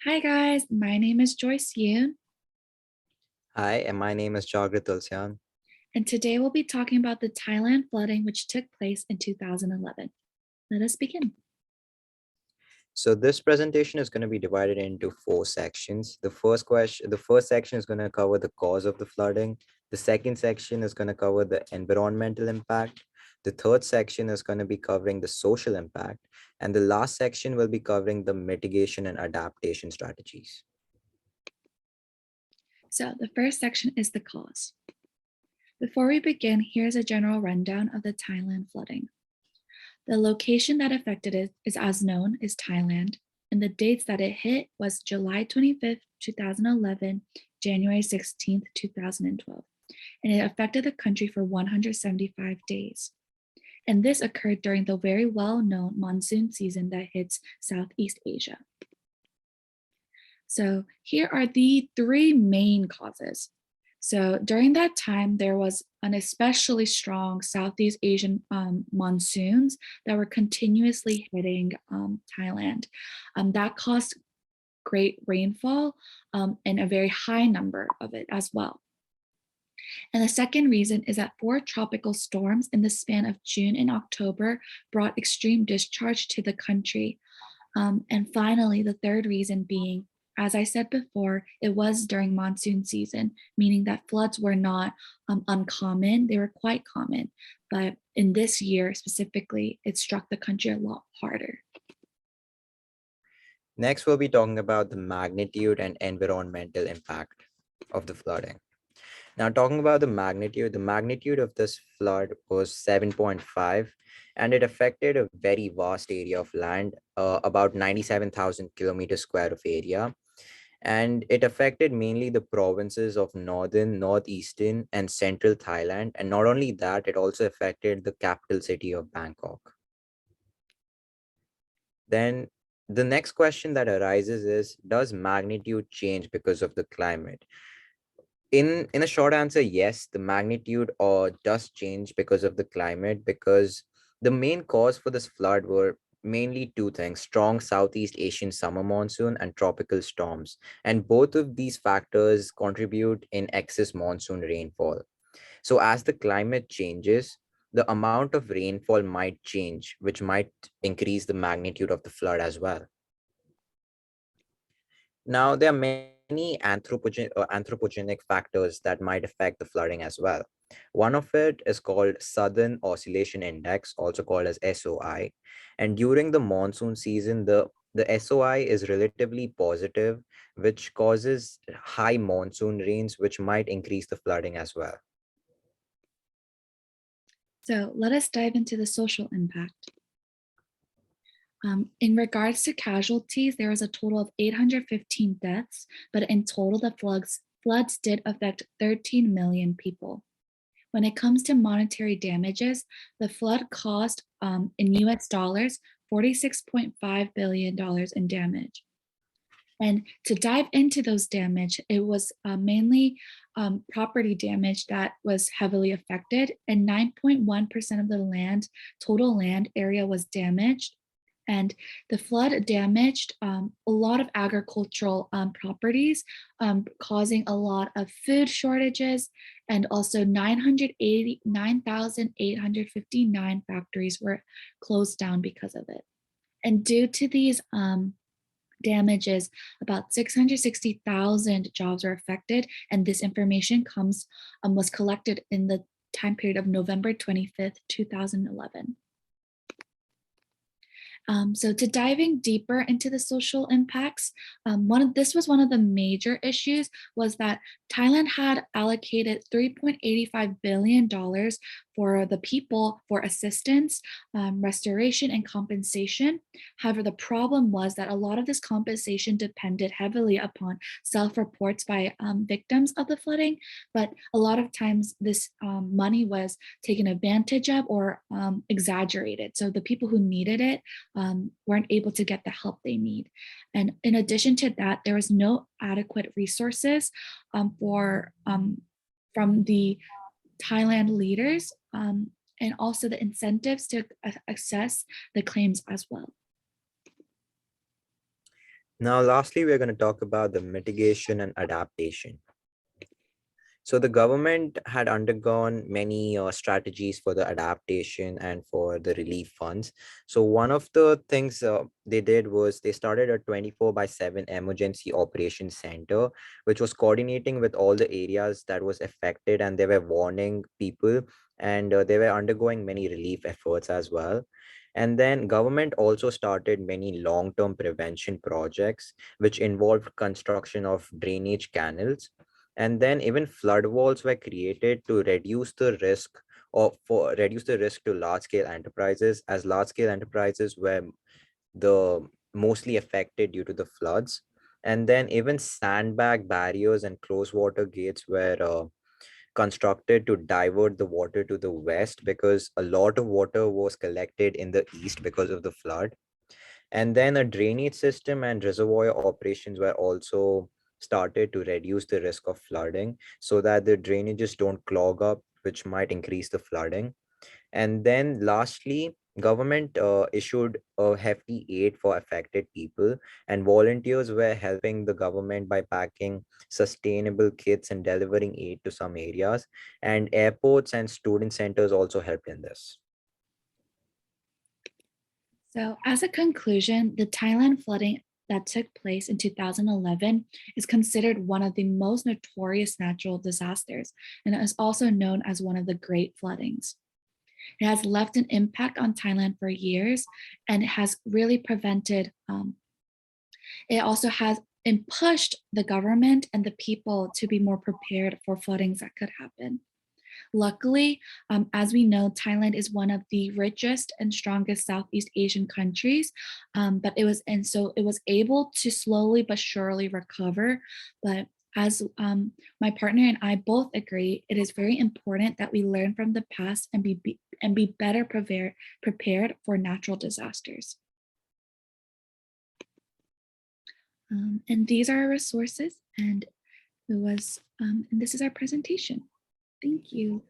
Hi guys, my name is Joyce, Hi, and my name is Jagrit Tulsyan. and today we'll be talking about the Thailand flooding which took place in 2011. Let us begin. So this presentation is going to be divided into four sections. The first section is going to cover the cause of the flooding. The second section is going to cover the environmental impact. The third section is going to be covering the social impact. And the last section will be covering the mitigation and adaptation strategies. So the first section is the cause. Before we begin, here's a general rundown of the Thailand flooding. The location that affected it is as known as Thailand, and the dates that it hit was July 25th, 2011, January 16th, 2012, and it affected the country for 175 days. And this occurred during the very well-known monsoon season that hits Southeast Asia. So here are the three main causes. So during that time, there was an especially strong Southeast Asian monsoons that were continuously hitting Thailand. That caused great rainfall and a very high number of it as well. And the second reason is that four tropical storms in the span of June and October brought extreme discharge to the country. And finally, the third reason being, as I said before, it was during monsoon season, meaning that floods were not uncommon, they were quite common. But in this year specifically, it struck the country a lot harder. Next, we'll be talking about the magnitude and environmental impact of the flooding. Now, talking about the magnitude of this flood was 7.5, and it affected a very vast area of land, about 97,000 kilometers square of area. And it affected mainly the provinces of northern, northeastern, and central Thailand. And not only that, it also affected the capital city of Bangkok. Then the next question that arises is, does magnitude change because of the climate? In a short answer, yes, the magnitude does change because of the climate, because the main cause for this flood were mainly two things: strong Southeast Asian summer monsoon and tropical storms. And both of these factors contribute in excess monsoon rainfall. So as the climate changes, the amount of rainfall might change, which might increase the magnitude of the flood as well. Now, there are many anthropogenic factors that might affect the flooding as well. One of it is called Southern Oscillation Index, also called as SOI. And during the monsoon season, the SOI is relatively positive, which causes high monsoon rains, which might increase the flooding as well. So let us dive into the social impact. In regards to casualties, there was a total of 815 deaths, but in total, the floods did affect 13 million people. When it comes to monetary damages, the flood caused in US dollars $46.5 billion in damage. And to dive into those damage, it was mainly property damage that was heavily affected, and 9.1% of the total land area was damaged. And the flood damaged a lot of agricultural properties, causing a lot of food shortages, and also 9,859 factories were closed down because of it. And due to these damages, about 660,000 jobs were affected, and this information was collected in the time period of November 25th, 2011. So to diving deeper into the social impacts, this was one of the major issues, was that Thailand had allocated $3.85 billion for the people for assistance, restoration, and compensation. However, the problem was that a lot of this compensation depended heavily upon self-reports by victims of the flooding, but a lot of times this money was taken advantage of or exaggerated. So the people who needed it weren't able to get the help they need. And in addition to that, there was no adequate resources from the Thailand leaders, and also the incentives to assess the claims as well. Now, lastly, we're going to talk about the mitigation and adaptation. So the government had undergone many strategies for the adaptation and for the relief funds. So one of the things they did was they started a 24 by 7 emergency operations center, which was coordinating with all the areas that was affected, and they were warning people, and they were undergoing many relief efforts as well. And then government also started many long-term prevention projects, which involved construction of drainage canals, and then even flood walls were created to reduce the risk reduce the risk to large scale enterprises, as large scale enterprises were the mostly affected due to the floods. And then even sandbag barriers and closed water gates were constructed to divert the water to the west, because a lot of water was collected in the east because of the flood. And then a drainage system and reservoir operations were also started to reduce the risk of flooding, so that the drainages don't clog up, which might increase the flooding. And then lastly, government issued a hefty aid for affected people, and volunteers were helping the government by packing sustainable kits and delivering aid to some areas. And airports and student centers also helped in this. So, as a conclusion, the Thailand flooding that took place in 2011 is considered one of the most notorious natural disasters and is also known as one of the Great Floodings. It has left an impact on Thailand for years, and it has really prevented, it also has and pushed the government and the people to be more prepared for floodings that could happen. Luckily, as we know, Thailand is one of the richest and strongest Southeast Asian countries, but it was able to slowly but surely recover. But as my partner and I both agree, it is very important that we learn from the past and be better prepared for natural disasters. And these are our resources, and this is our presentation. Thank you.